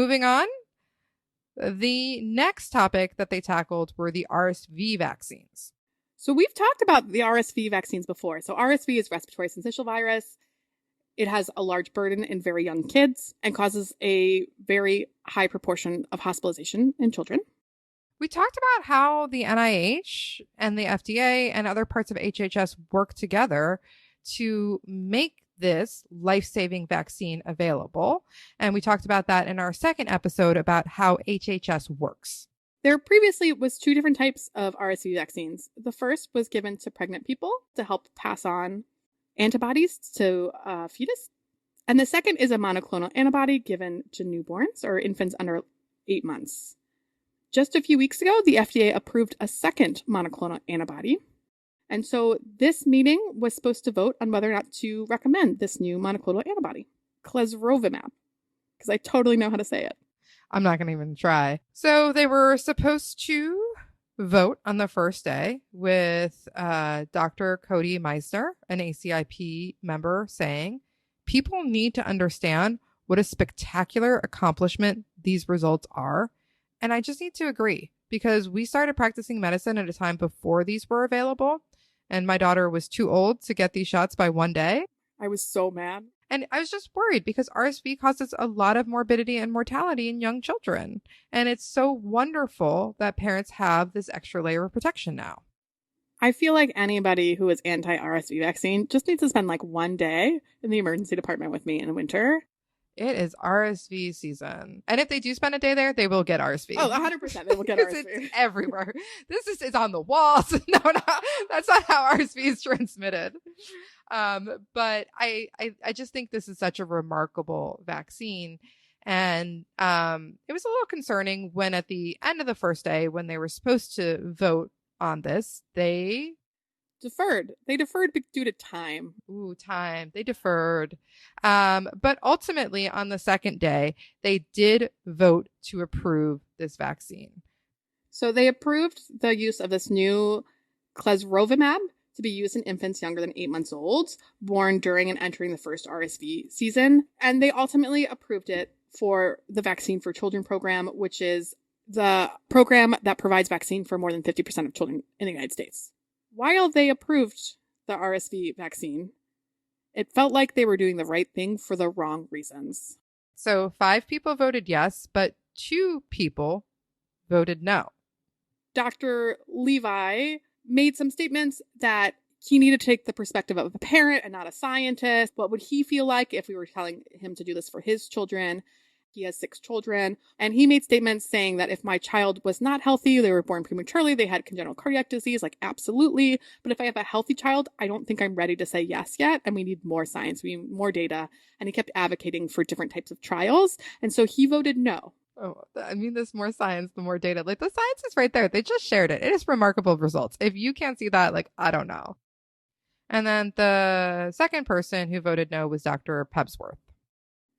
Moving on, the next topic that they tackled were the RSV vaccines. So we've talked about the RSV vaccines before. So RSV is respiratory syncytial virus. It has a large burden in very young kids and causes a very high proportion of hospitalization in children. We talked about how the NIH and the FDA and other parts of HHS work together to make this life-saving vaccine available. And we talked about that in our second episode about how HHS works. There previously was 2 different types of RSV vaccines. The first was given to pregnant people to help pass on antibodies to fetus. And the second is a monoclonal antibody given to newborns or infants under 8 months. Just a few weeks ago, the FDA approved a second monoclonal antibody. And so this meeting was supposed to vote on whether or not to recommend this new monoclonal antibody, clesrovimab, because I totally know how to say it. I'm not going to even try. So they were supposed to vote on the first day with Dr. Cody Meissner, an ACIP member, saying, people need to understand what a spectacular accomplishment these results are. And I just need to agree, because we started practicing medicine at a time before these were available. And my daughter was too old to get these shots by one day. I was so mad. And I was just worried because RSV causes a lot of morbidity and mortality in young children. And it's so wonderful that parents have this extra layer of protection now. I feel like anybody who is anti-RSV vaccine just needs to spend like one day in the emergency department with me in the winter. It is RSV season. And if they do spend a day there, they will get RSV. Oh, 100% they will get RSV. It's everywhere. It's on the walls. No, that's not how RSV is transmitted. But I just think this is such a remarkable vaccine. And it was a little concerning when at the end of the first day, when they were supposed to vote on this, they deferred. They deferred due to time. Ooh, time. They deferred. But ultimately, on the second day, they did vote to approve this vaccine. So they approved the use of this new clesrovimab to be used in infants younger than 8 months old, born during and entering the first RSV season. And they ultimately approved it for the Vaccine for Children program, which is the program that provides vaccine for more than 50% of children in the United States. While they approved the RSV vaccine, it felt like they were doing the right thing for the wrong reasons. So 5 people voted yes, but 2 people voted no. Dr. Levi made some statements that he needed to take the perspective of a parent and not a scientist. What would he feel like if we were telling him to do this for his children? He has 6 children, and he made statements saying that if my child was not healthy, they were born prematurely, they had congenital cardiac disease, like absolutely. But if I have a healthy child, I don't think I'm ready to say yes yet. And we need more science, we need more data. And he kept advocating for different types of trials. And so he voted no. Oh, I mean, there's more science, the more data. Like, the science is right there. They just shared it. It is remarkable results. If you can't see that, like, I don't know. And then the second person who voted no was Dr. Pebsworth.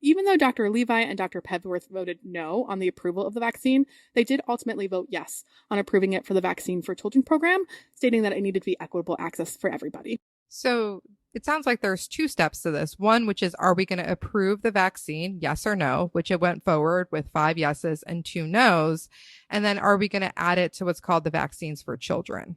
Even though Dr. Levi and Dr. Pebsworth voted no on the approval of the vaccine, they did ultimately vote yes on approving it for the Vaccine for Children program, stating that it needed to be equitable access for everybody. So it sounds like there's 2 steps to this. One, which is, are we going to approve the vaccine? Yes or no, which it went forward with 5 yeses and 2 nos. And then are we going to add it to what's called the Vaccines for Children?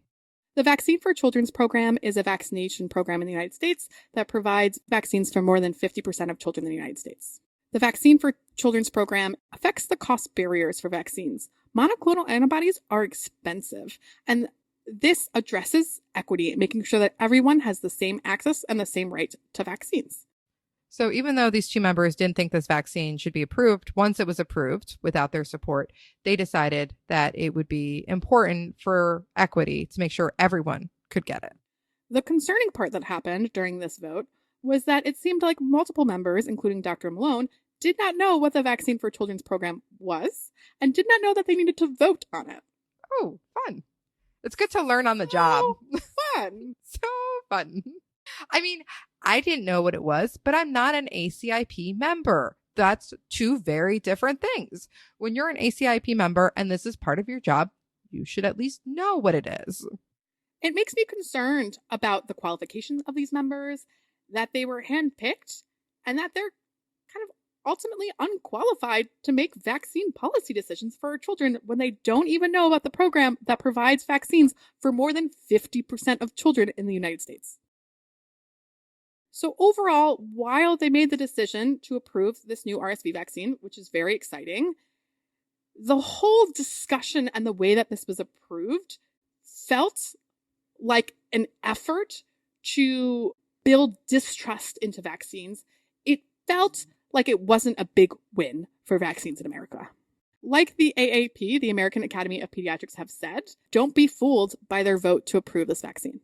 The Vaccine for Children's program is a vaccination program in the United States that provides vaccines for more than 50% of children in the United States. The Vaccine for Children's program affects the cost barriers for vaccines. Monoclonal antibodies are expensive, and this addresses equity, making sure that everyone has the same access and the same right to vaccines. So even though these 2 members didn't think this vaccine should be approved, once it was approved without their support, they decided that it would be important for equity to make sure everyone could get it. The concerning part that happened during this vote was that it seemed like multiple members, including Dr. Malone, did not know what the Vaccine for Children's program was and did not know that they needed to vote on it. Oh, fun. It's good to learn on the job. Fun. So fun. I mean, I didn't know what it was, but I'm not an ACIP member. That's 2 very different things. When you're an ACIP member and this is part of your job, you should at least know what it is. It makes me concerned about the qualifications of these members, that they were handpicked, and that they're kind of ultimately unqualified to make vaccine policy decisions for our children when they don't even know about the program that provides vaccines for more than 50% of children in the United States. So overall, while they made the decision to approve this new RSV vaccine, which is very exciting, the whole discussion and the way that this was approved felt like an effort to build distrust into vaccines. It felt like it wasn't a big win for vaccines in America. Like the AAP, the American Academy of Pediatrics, have said, don't be fooled by their vote to approve this vaccine.